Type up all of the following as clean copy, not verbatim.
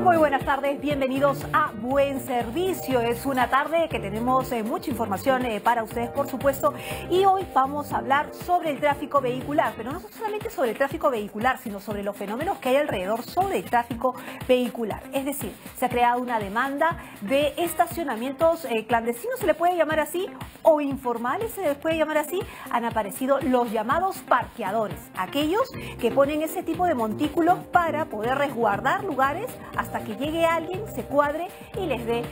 Muy buenas tardes, bienvenidos a Buen Servicio. Es una tarde que tenemos mucha información para ustedes, por supuesto, y hoy vamos a hablar sobre el tráfico vehicular, pero no solamente sobre el tráfico vehicular, sino sobre los fenómenos que hay alrededor sobre el tráfico vehicular. Es decir, se ha creado una demanda de estacionamientos clandestinos, se le puede llamar así, o informales, se les puede llamar así. Han aparecido los llamados parqueadores, aquellos que ponen ese tipo de montículos para poder resguardar lugares hasta que llegue alguien, se cuadre y les dé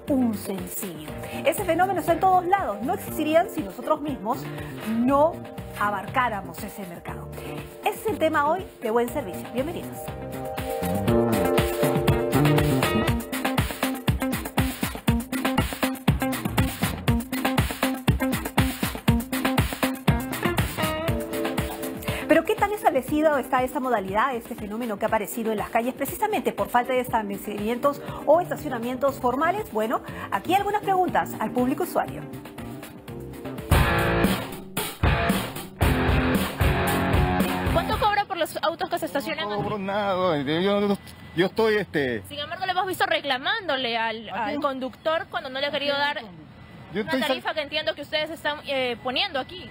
un sencillo. Ese fenómeno está en todos lados, no existirían si nosotros mismos no abarcáramos ese mercado. Ese es el tema hoy de Buen Servicio. Bienvenidos. Pero ¿qué tan establecido está esta modalidad, este fenómeno que ha aparecido en las calles precisamente por falta de establecimientos o estacionamientos formales? Bueno, aquí algunas preguntas al público usuario. ¿Cuánto cobra por los autos que se estacionan? No cobro nada, yo estoy Sin embargo, le hemos visto reclamándole al conductor cuando no le ha querido dar una tarifa que entiendo que ustedes están poniendo aquí.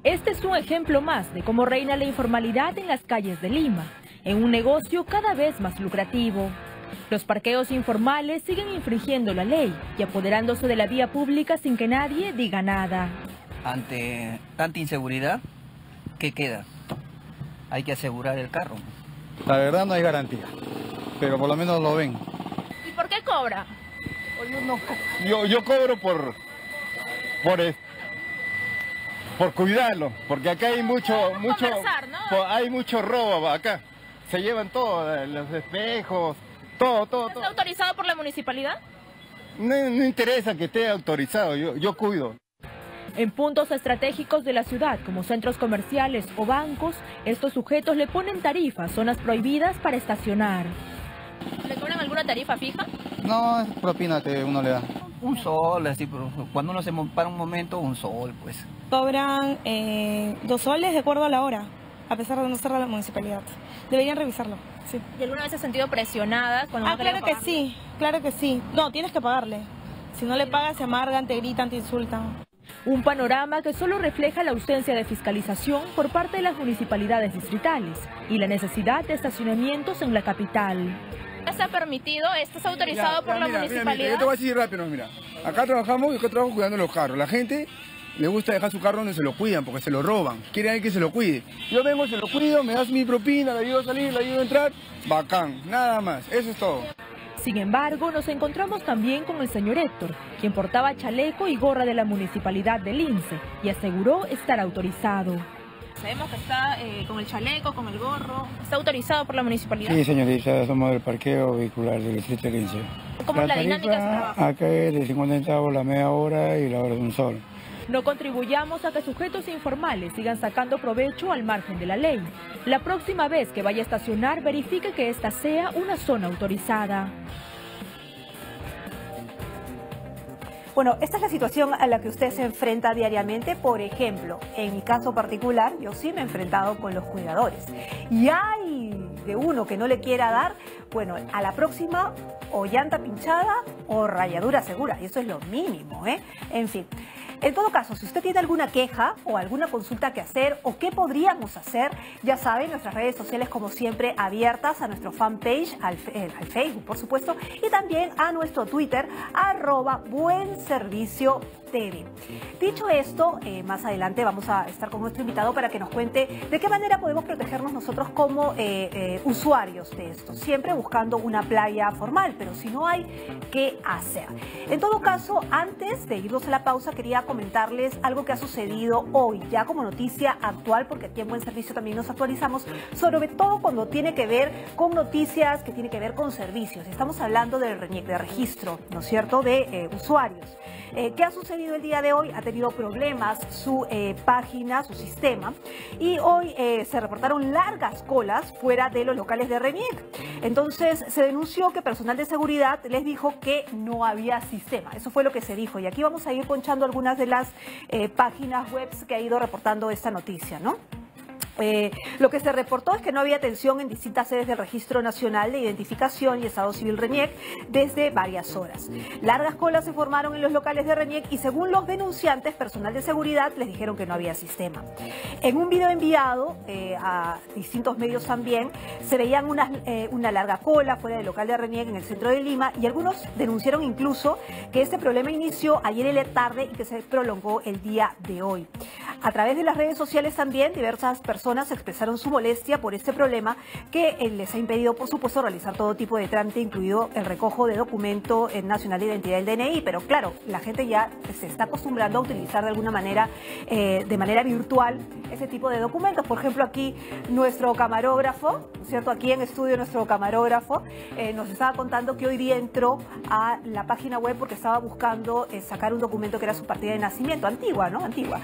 Este es un ejemplo más de cómo reina la informalidad en las calles de Lima, en un negocio cada vez más lucrativo. Los parqueos informales siguen infringiendo la ley y apoderándose de la vía pública sin que nadie diga nada. Ante tanta inseguridad, ¿qué queda? Hay que asegurar el carro. La verdad no hay garantía, pero por lo menos lo ven. ¿Y por qué cobra? Yo cobro por cuidarlo, porque acá hay hay mucho robo acá. Se llevan todo, los espejos, todo. ¿Está autorizado por la municipalidad? No interesa que esté autorizado, yo cuido. En puntos estratégicos de la ciudad, como centros comerciales o bancos, estos sujetos le ponen tarifas, zonas prohibidas para estacionar. ¿Le cobran alguna tarifa fija? No, es propina que uno le da. Un sol, así, cuando uno se para un momento, un sol, pues. Cobran 2 soles de acuerdo a la hora, a pesar de no ser de la municipalidad. Deberían revisarlo, sí. ¿Y alguna vez se ha sentido presionada cuando no claro que sí, claro que sí. No, tienes que pagarle. Si no le pagas, se amargan, te gritan, te insultan. Un panorama que solo refleja la ausencia de fiscalización por parte de las municipalidades distritales y la necesidad de estacionamientos en la capital. ¿Está permitido? ¿Está autorizado por la municipalidad? Mira, yo te voy a decir rápido, mira. Acá trabajamos cuidando los carros. La gente le gusta dejar su carro donde se lo cuidan porque se lo roban. Quiere alguien que se lo cuide. Yo vengo, se lo cuido, me das mi propina, le ayudo a salir, le ayudo a entrar. Bacán, nada más. Eso es todo. Sin embargo, nos encontramos también con el señor Héctor, quien portaba chaleco y gorra de la municipalidad de Lince y aseguró estar autorizado. Sabemos que está con el chaleco, con el gorro. ¿Está autorizado por la municipalidad? Sí, señorita, somos del parqueo vehicular del distrito de Lince. ¿Cómo es la dinámica de su trabajo? Acá es de 50 centavos la media hora y la hora de un sol. No contribuyamos a que sujetos informales sigan sacando provecho al margen de la ley. La próxima vez que vaya a estacionar, verifique que esta sea una zona autorizada. Bueno, esta es la situación a la que usted se enfrenta diariamente. Por ejemplo, en mi caso particular, yo sí me he enfrentado con los cuidadores. Y hay de uno que no le quiera dar, bueno, a la próxima o llanta pinchada o rayadura segura. Y eso es lo mínimo, ¿eh? En fin. En todo caso, si usted tiene alguna queja o alguna consulta que hacer o qué podríamos hacer, ya saben, nuestras redes sociales como siempre abiertas, a nuestro fanpage, al Facebook por supuesto, y también a nuestro Twitter, @BuenServicioTV. Dicho esto, más adelante vamos a estar con nuestro invitado para que nos cuente de qué manera podemos protegernos nosotros como usuarios de esto, siempre buscando una playa formal, pero si no hay, ¿qué hacer? En todo caso, antes de irnos a la pausa, quería comentarles algo que ha sucedido hoy, ya como noticia actual, porque aquí en Buen Servicio también nos actualizamos, sobre todo cuando tiene que ver con noticias que tiene que ver con servicios. Estamos hablando del RENIEC, de registro, ¿no es cierto?, de usuarios. ¿Qué ha sucedido el día de hoy? Ha tenido problemas su página, su sistema, y hoy se reportaron largas colas fuera de los locales de RENIEC. Entonces se denunció que personal de seguridad les dijo que no había sistema. Eso fue lo que se dijo, y aquí vamos a ir ponchando algunas de las páginas web que ha ido reportando esta noticia, ¿no? Lo que se reportó es que no había atención en distintas sedes del Registro Nacional de Identificación y Estado Civil RENIEC desde varias horas. Largas colas se formaron en los locales de RENIEC y según los denunciantes, personal de seguridad les dijeron que no había sistema. En un video enviado a distintos medios también, se veían una larga cola fuera del local de RENIEC en el centro de Lima y algunos denunciaron incluso que este problema inició ayer en la tarde y que se prolongó el día de hoy. A través de las redes sociales también diversas personas expresaron su molestia por este problema que les ha impedido, por supuesto, realizar todo tipo de trámite, incluido el recojo de documento nacional de identidad del DNI. Pero claro, la gente ya se está acostumbrando a utilizar de alguna manera, de manera virtual, ese tipo de documentos. Por ejemplo, aquí nuestro camarógrafo, ¿cierto? Aquí en estudio nuestro camarógrafo nos estaba contando que hoy día entró a la página web porque estaba buscando sacar un documento que era su partida de nacimiento, antigua, ¿no? Antigua.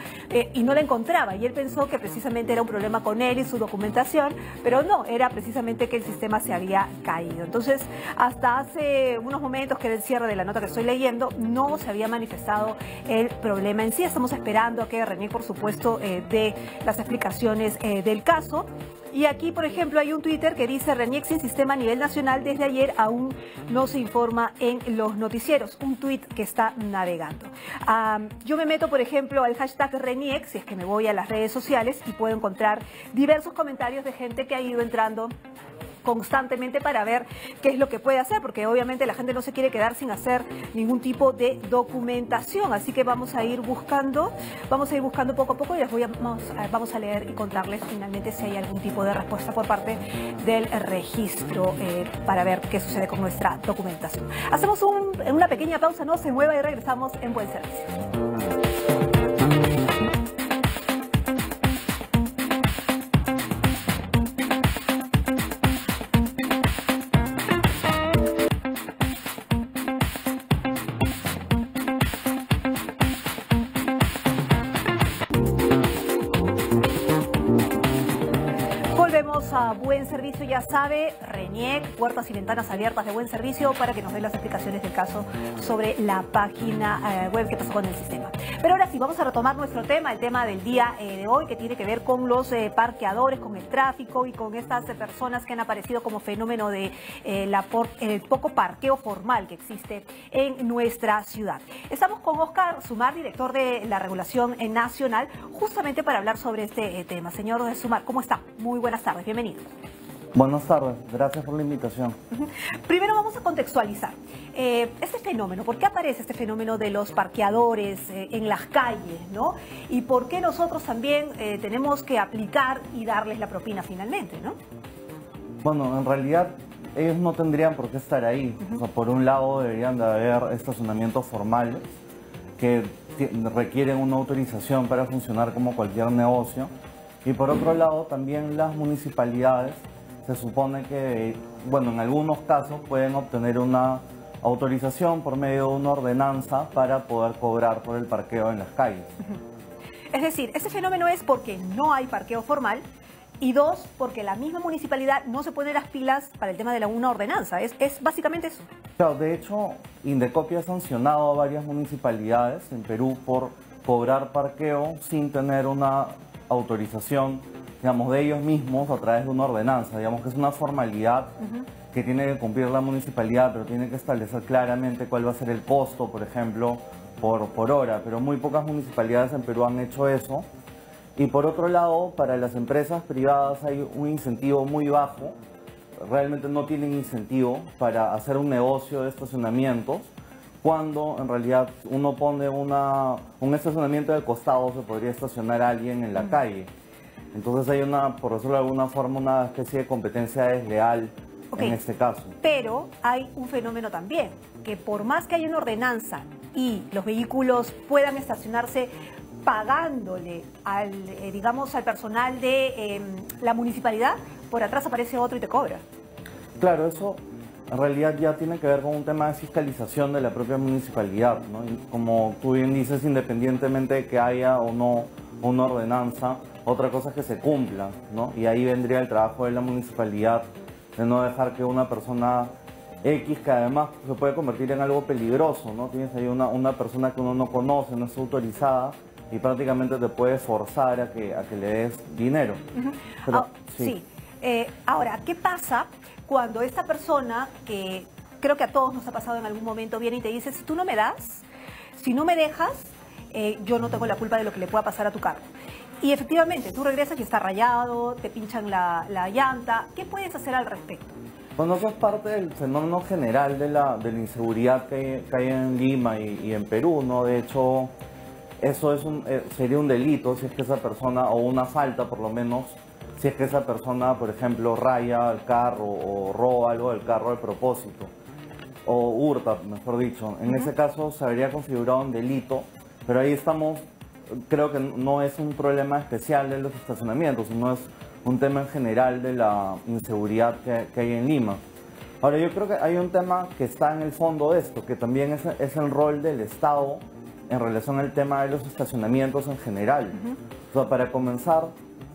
Y no la encontraba y él pensó que precisamente era un problema con él y su documentación, pero no, era precisamente que el sistema se había caído. Entonces, hasta hace unos momentos, que era el cierre de la nota que estoy leyendo, no se había manifestado el problema en sí. Estamos esperando a que RENIEC, por supuesto, dé las explicaciones del caso. Y aquí, por ejemplo, hay un Twitter que dice: RENIEC sin sistema a nivel nacional, desde ayer aún no se informa en los noticieros. Un tuit que está navegando. Yo me meto, por ejemplo, al hashtag RENIEC, si es que me voy a las redes sociales, y puedo encontrar diversos comentarios de gente que ha ido entrando constantemente para ver qué es lo que puede hacer, porque obviamente la gente no se quiere quedar sin hacer ningún tipo de documentación, así que vamos a ir buscando poco a poco y vamos a leer y contarles finalmente si hay algún tipo de respuesta por parte del registro para ver qué sucede con nuestra documentación. Hacemos una pequeña pausa, no se mueva y regresamos en Buen Servicio. A Buen Servicio, ya sabe, RENIEC, puertas y ventanas abiertas de Buen Servicio para que nos den las explicaciones del caso sobre la página web que pasó con el sistema. Pero ahora sí, vamos a retomar nuestro tema, el tema del día de hoy, que tiene que ver con los parqueadores, con el tráfico y con estas personas que han aparecido como fenómeno de el poco parqueo formal que existe en nuestra ciudad. Estamos con Oscar Sumar, director de la Regulación Nacional, justamente para hablar sobre este tema. Señor Sumar, ¿cómo está? Muy buenas tardes, bienvenido. Buenas tardes, gracias por la invitación. Primero vamos a contextualizar este fenómeno. ¿Por qué aparece este fenómeno de los parqueadores en las calles, ¿no? Y por qué nosotros también tenemos que aplicar y darles la propina finalmente, ¿no? Bueno, en realidad ellos no tendrían por qué estar ahí. O sea, por un lado deberían de haber estacionamientos formales que requieren una autorización para funcionar como cualquier negocio. Y por otro lado, también las municipalidades se supone que, bueno, en algunos casos pueden obtener una autorización por medio de una ordenanza para poder cobrar por el parqueo en las calles. Es decir, ese fenómeno es porque no hay parqueo formal y dos, porque la misma municipalidad no se pone las pilas para el tema de una ordenanza. Es básicamente eso. Claro, de hecho, Indecopi ha sancionado a varias municipalidades en Perú por cobrar parqueo sin tener una autorización, digamos, de ellos mismos a través de una ordenanza. Digamos que es una formalidad que tiene que cumplir la municipalidad, pero tiene que establecer claramente cuál va a ser el costo, por ejemplo, por hora. Pero muy pocas municipalidades en Perú han hecho eso. Y por otro lado, para las empresas privadas hay un incentivo muy bajo. Realmente no tienen incentivo para hacer un negocio de estacionamientos, cuando en realidad uno pone un estacionamiento de costado, se podría estacionar a alguien en la calle. Entonces hay por decirlo de alguna forma, una especie de competencia desleal en este caso. Pero hay un fenómeno también, que por más que haya una ordenanza y los vehículos puedan estacionarse pagándole al personal de la municipalidad, por atrás aparece otro y te cobra. Claro, eso en realidad ya tiene que ver con un tema de fiscalización de la propia municipalidad, ¿no? Y como tú bien dices, independientemente de que haya o no una ordenanza, otra cosa es que se cumpla, ¿no? Y ahí vendría el trabajo de la municipalidad de no dejar que una persona X, que además se puede convertir en algo peligroso, ¿no? Tienes ahí una persona que uno no conoce, no está autorizada, y prácticamente te puede forzar a que le des dinero. Pero, sí. Ahora, ¿qué pasa cuando esta persona, que creo que a todos nos ha pasado en algún momento, viene y te dice, si tú no me das, si no me dejas, yo no tengo la culpa de lo que le pueda pasar a tu carro? Y efectivamente, tú regresas y está rayado, te pinchan la llanta. ¿Qué puedes hacer al respecto? Bueno, eso es parte del fenómeno general de la inseguridad que hay en Lima y en Perú, ¿no? De hecho, eso sería un delito si es que esa persona, o una falta por lo menos, si es que esa persona, por ejemplo, raya el carro o roba algo del carro de propósito, o hurta, mejor dicho. En ese caso se habría configurado un delito, pero ahí estamos, creo que no es un problema especial de los estacionamientos, sino es un tema en general de la inseguridad que hay en Lima. Ahora, yo creo que hay un tema que está en el fondo de esto, que también es el rol del Estado en relación al tema de los estacionamientos en general. O sea, para comenzar,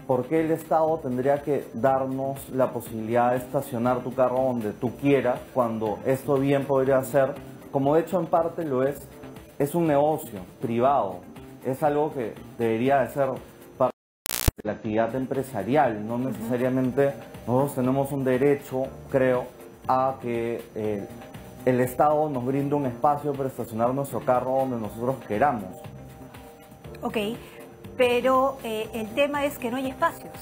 ¿por qué el Estado tendría que darnos la posibilidad de estacionar tu carro donde tú quieras, cuando esto bien podría ser, como de hecho en parte lo es un negocio privado? Es algo que debería de ser parte de la actividad empresarial, no necesariamente nosotros tenemos un derecho, creo, a que el Estado nos brinde un espacio para estacionar nuestro carro donde nosotros queramos. Ok, pero el tema es que no hay espacios.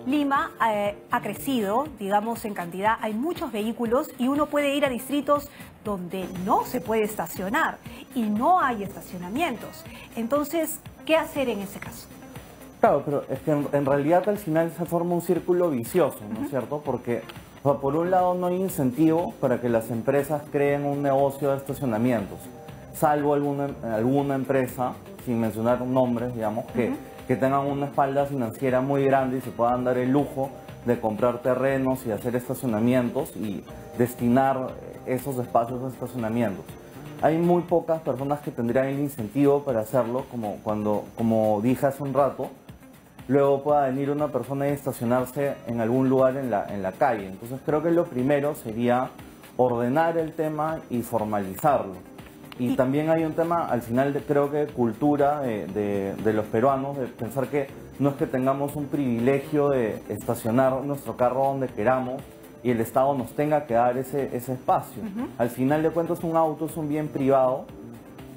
Lima ha crecido, digamos, en cantidad, hay muchos vehículos y uno puede ir a distritos donde no se puede estacionar y no hay estacionamientos. Entonces, ¿qué hacer en ese caso? Claro, pero es que en realidad al final se forma un círculo vicioso, ¿no es cierto? Porque por un lado no hay incentivo para que las empresas creen un negocio de estacionamientos, salvo alguna empresa, sin mencionar nombres, digamos, que tengan una espalda financiera muy grande y se puedan dar el lujo de comprar terrenos y hacer estacionamientos y destinar esos espacios a estacionamientos. Hay muy pocas personas que tendrían el incentivo para hacerlo, como dije hace un rato. Luego pueda venir una persona y estacionarse en algún lugar en la calle. Entonces creo que lo primero sería ordenar el tema y formalizarlo. Y también hay un tema, al final, creo que cultura de los peruanos, de pensar que no es que tengamos un privilegio de estacionar nuestro carro donde queramos y el Estado nos tenga que dar ese espacio. Al final de cuentas, un auto es un bien privado.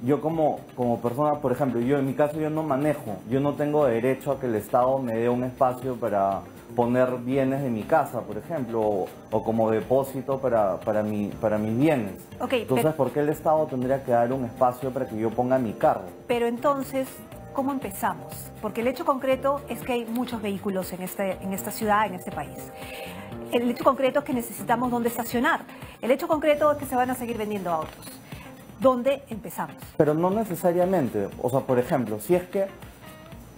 Yo como persona, por ejemplo, en mi caso yo no manejo, yo no tengo derecho a que el Estado me dé un espacio para poner bienes de mi casa, por ejemplo, o como depósito para mis bienes. Okay, entonces, ¿por qué el Estado tendría que dar un espacio para que yo ponga mi carro? Pero entonces, ¿cómo empezamos? Porque el hecho concreto es que hay muchos vehículos en esta ciudad, en este país. El hecho concreto es que necesitamos dónde estacionar. El hecho concreto es que se van a seguir vendiendo autos. ¿Dónde empezamos? Pero no necesariamente. O sea, por ejemplo, si es que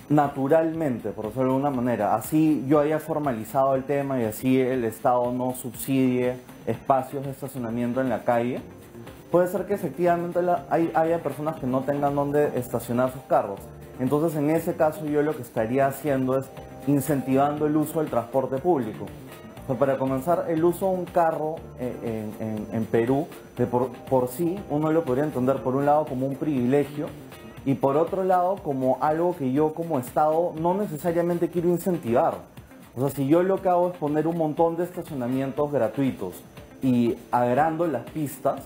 naturalmente, por decirlo de alguna manera, así yo haya formalizado el tema y así el Estado no subsidie espacios de estacionamiento en la calle, puede ser que efectivamente haya personas que no tengan dónde estacionar sus carros. Entonces, en ese caso, yo lo que estaría haciendo es incentivando el uso del transporte público. Para comenzar, el uso de un carro en Perú, por sí, uno lo podría entender por un lado como un privilegio y por otro lado como algo que yo como Estado no necesariamente quiero incentivar. O sea, si yo lo que hago es poner un montón de estacionamientos gratuitos y agrando las pistas,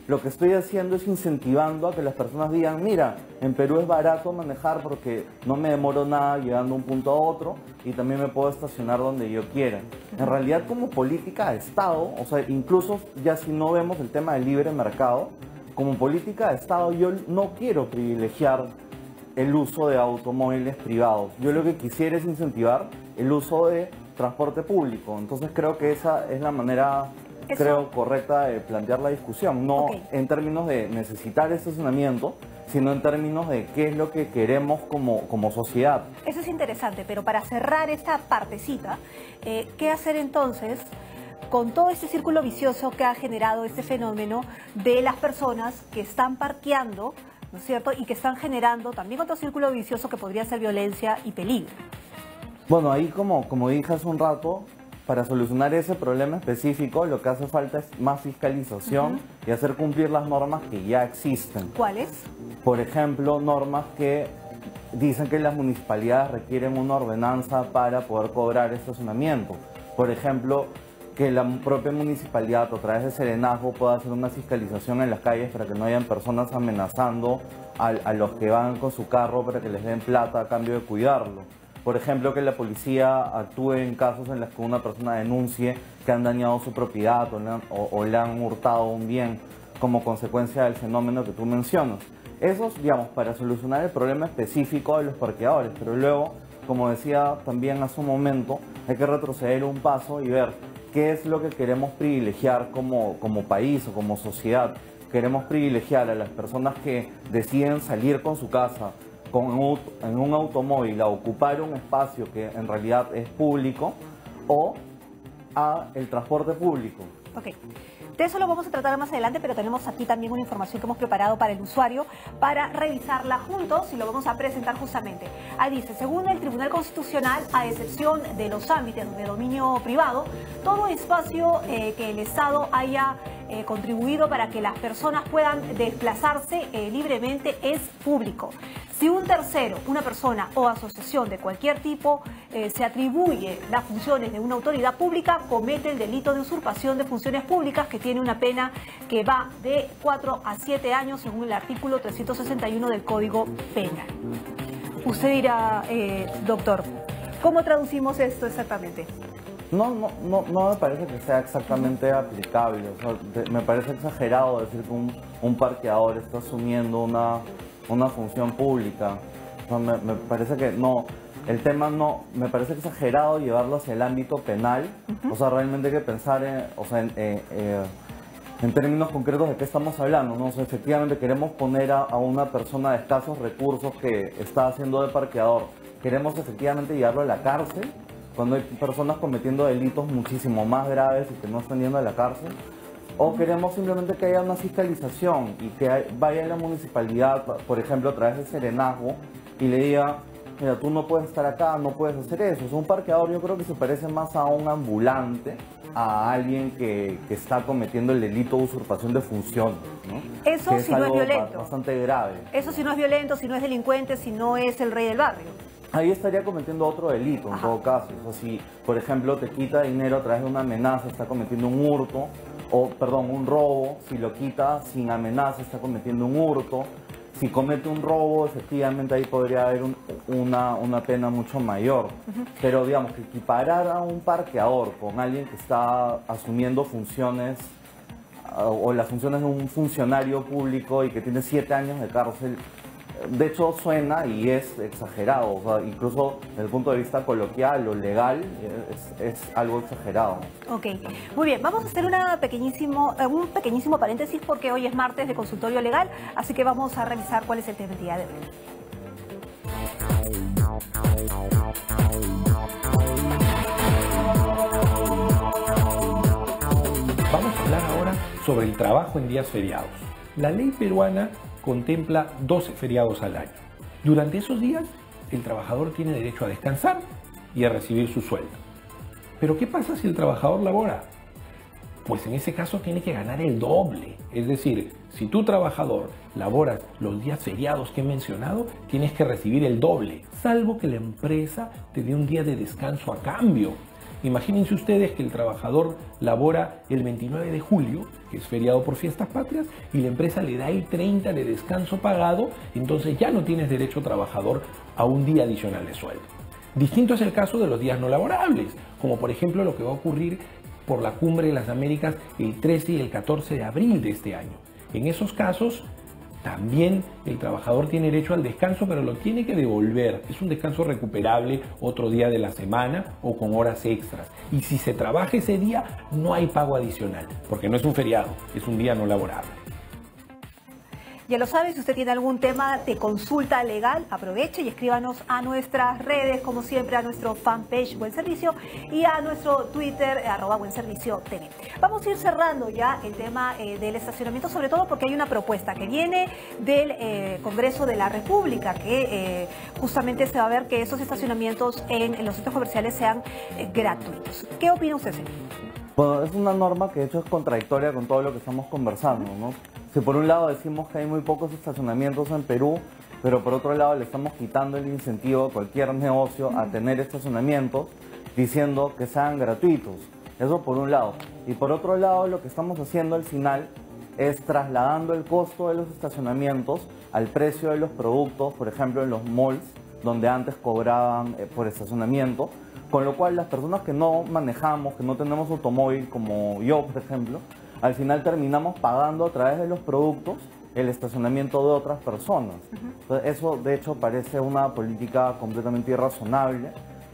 lo que estoy haciendo es incentivando a que las personas digan, mira, en Perú es barato manejar porque no me demoro nada llegando de un punto a otro y también me puedo estacionar donde yo quiera. En realidad, como política de Estado, o sea, incluso ya si no vemos el tema del libre mercado, como política de Estado yo no quiero privilegiar el uso de automóviles privados. Yo lo que quisiera es incentivar el uso de transporte público. Entonces creo que esa es la manera correcta de plantear la discusión, no en términos de necesitar estacionamiento, sino en términos de qué es lo que queremos como sociedad. Eso es interesante, pero para cerrar esta partecita, ¿qué hacer entonces con todo este círculo vicioso que ha generado este fenómeno de las personas que están parqueando, ¿no es cierto?, y que están generando también otro círculo vicioso que podría ser violencia y peligro? Bueno, ahí como dije hace un rato, para solucionar ese problema específico, lo que hace falta es más fiscalización y hacer cumplir las normas que ya existen. ¿Cuáles? Por ejemplo, normas que dicen que las municipalidades requieren una ordenanza para poder cobrar estacionamiento. Por ejemplo, que la propia municipalidad a través de serenazgo pueda hacer una fiscalización en las calles para que no hayan personas amenazando a los que van con su carro para que les den plata a cambio de cuidarlo. Por ejemplo, que la policía actúe en casos en los que una persona denuncie que han dañado su propiedad o le han hurtado un bien como consecuencia del fenómeno que tú mencionas. Eso, digamos, para solucionar el problema específico de los parqueadores, pero luego, como decía también hace un momento, hay que retroceder un paso y ver qué es lo que queremos privilegiar como país o como sociedad. Queremos privilegiar a las personas que deciden salir con su casa en un automóvil a ocupar un espacio que en realidad es público o a el transporte público. Ok. De eso lo vamos a tratar más adelante, pero tenemos aquí también una información que hemos preparado para el usuario para revisarla juntos y lo vamos a presentar justamente. Ahí dice, según el Tribunal Constitucional, a excepción de los ámbitos de dominio privado, todo espacio que el Estado haya contribuido para que las personas puedan desplazarse libremente es público. Si un tercero, una persona o asociación de cualquier tipo se atribuye las funciones de una autoridad pública, comete el delito de usurpación de funciones públicas que tiene una pena que va de 4 a 7 años según el artículo 361 del Código Penal. Usted dirá, doctor, ¿cómo traducimos esto exactamente? No me parece que sea exactamente aplicable. O sea, me parece exagerado decir que un parqueador está asumiendo una función pública. O sea, me parece que no, el tema no, me parece exagerado llevarlo hacia el ámbito penal. O sea, realmente hay que pensar en términos concretos de qué estamos hablando, ¿no? O sea, efectivamente queremos poner a una persona de escasos recursos que está haciendo de parqueador, queremos efectivamente llevarlo a la cárcel cuando hay personas cometiendo delitos muchísimo más graves y que no están yendo a la cárcel. O queremos simplemente que haya una fiscalización y que vaya la municipalidad, por ejemplo, a través de serenazgo y le diga, mira, tú no puedes estar acá, no puedes hacer eso. O sea, un parqueador yo creo que se parece más a un ambulante, a alguien que está cometiendo el delito de usurpación de funciones, ¿no? Eso si no es violento. Bastante grave. Eso si no es violento, si no es delincuente, si no es el rey del barrio. Ahí estaría cometiendo otro delito, en todo caso. O sea, si, por ejemplo, te quita dinero a través de una amenaza, está cometiendo un hurto, o, perdón, un robo. Si lo quita sin amenaza, está cometiendo un hurto. Si comete un robo, efectivamente ahí podría haber una pena mucho mayor. Pero, digamos, que equiparar a un parqueador con alguien que está asumiendo funciones o las funciones de un funcionario público y que tiene 7 años de cárcel, de hecho suena y es exagerado, o sea, incluso desde el punto de vista coloquial o legal es algo exagerado. Ok, muy bien, vamos a hacer un pequeñísimo paréntesis porque hoy es martes de consultorio legal, así que vamos a revisar cuál es el tema del día de hoy. Vamos a hablar ahora sobre el trabajo en días feriados. La ley peruana contempla 12 feriados al año. Durante esos días, el trabajador tiene derecho a descansar y a recibir su sueldo. Pero ¿qué pasa si el trabajador labora? Pues en ese caso tiene que ganar el doble. Es decir, si tú trabajador laboras los días feriados que he mencionado, tienes que recibir el doble, salvo que la empresa te dé un día de descanso a cambio. Imagínense ustedes que el trabajador labora el 29 de julio, que es feriado por fiestas patrias, y la empresa le da el 30 de descanso pagado, entonces ya no tienes derecho trabajador a un día adicional de sueldo. Distinto es el caso de los días no laborables, como por ejemplo lo que va a ocurrir por la Cumbre de las Américas el 13 y el 14 de abril de este año. En esos casos, también el trabajador tiene derecho al descanso, pero lo tiene que devolver. Es un descanso recuperable otro día de la semana o con horas extras. Y si se trabaja ese día, no hay pago adicional, porque no es un feriado, es un día no laborable. Ya lo sabe, si usted tiene algún tema de consulta legal, aproveche y escríbanos a nuestras redes, como siempre, a nuestro fanpage Buen Servicio y a nuestro Twitter, @BuenServicioTV. Vamos a ir cerrando ya el tema del estacionamiento, sobre todo porque hay una propuesta que viene del Congreso de la República, que justamente se va a ver que esos estacionamientos en los centros comerciales sean gratuitos. ¿Qué opina usted, señor? Bueno, es una norma que de hecho es contradictoria con todo lo que estamos conversando, ¿no? Si por un lado decimos que hay muy pocos estacionamientos en Perú, pero por otro lado le estamos quitando el incentivo a cualquier negocio a tener estacionamientos, diciendo que sean gratuitos. Eso por un lado. Y por otro lado, lo que estamos haciendo al final es trasladando el costo de los estacionamientos al precio de los productos, por ejemplo en los malls, donde antes cobraban por estacionamiento, con lo cual las personas que no manejamos, que no tenemos automóvil, como yo por ejemplo, al final terminamos pagando a través de los productos el estacionamiento de otras personas. Entonces, eso de hecho parece una política completamente irrazonable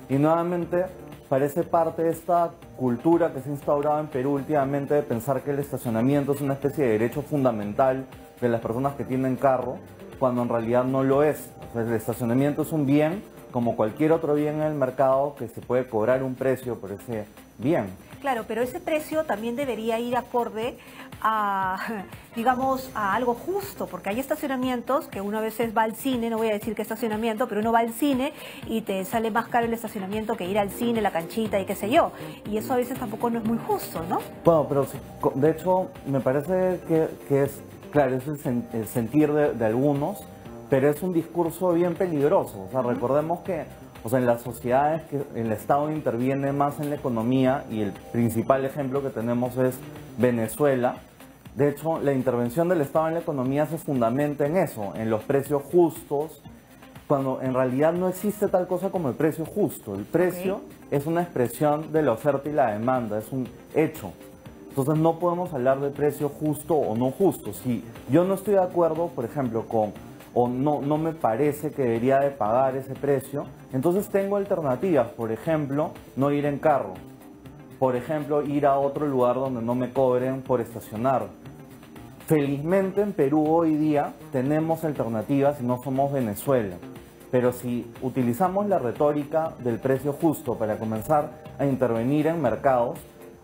y nuevamente parece parte de esta cultura que se ha instaurado en Perú últimamente de pensar que el estacionamiento es una especie de derecho fundamental de las personas que tienen carro, cuando en realidad no lo es. O sea, el estacionamiento es un bien como cualquier otro bien en el mercado que se puede cobrar un precio por ese bien. Claro, pero ese precio también debería ir acorde a, digamos, a algo justo, porque hay estacionamientos que uno a veces va al cine, no voy a decir qué estacionamiento, pero uno va al cine y te sale más caro el estacionamiento que ir al cine, la canchita y qué sé yo. Y eso a veces tampoco no es muy justo, ¿no? Bueno, pero de hecho me parece que es, claro, es el sentir de algunos, pero es un discurso bien peligroso. O sea, recordemos que en las sociedades que el Estado interviene más en la economía, y el principal ejemplo que tenemos es Venezuela. De hecho, la intervención del Estado en la economía se fundamenta en eso, en los precios justos, cuando en realidad no existe tal cosa como el precio justo. El precio es una expresión de la oferta y la demanda, es un hecho. Entonces no podemos hablar de precio justo o no justo. Si yo no estoy de acuerdo, por ejemplo, o no me parece que debería de pagar ese precio, entonces tengo alternativas. Por ejemplo, no ir en carro. Por ejemplo, ir a otro lugar donde no me cobren por estacionar. Felizmente en Perú hoy día tenemos alternativas y no somos Venezuela. Pero si utilizamos la retórica del precio justo para comenzar a intervenir en mercados,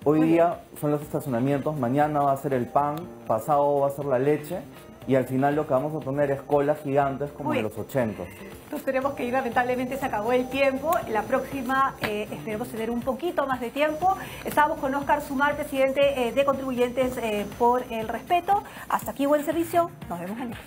hoy día son los estacionamientos, mañana va a ser el pan, pasado va a ser la leche, y al final lo que vamos a poner es colas gigantes como en los 80. Nos tenemos que ir, lamentablemente se acabó el tiempo. La próxima esperemos tener un poquito más de tiempo. Estamos con Óscar Sumar, presidente de Contribuyentes por el Respeto. Hasta aquí, buen servicio. Nos vemos mañana.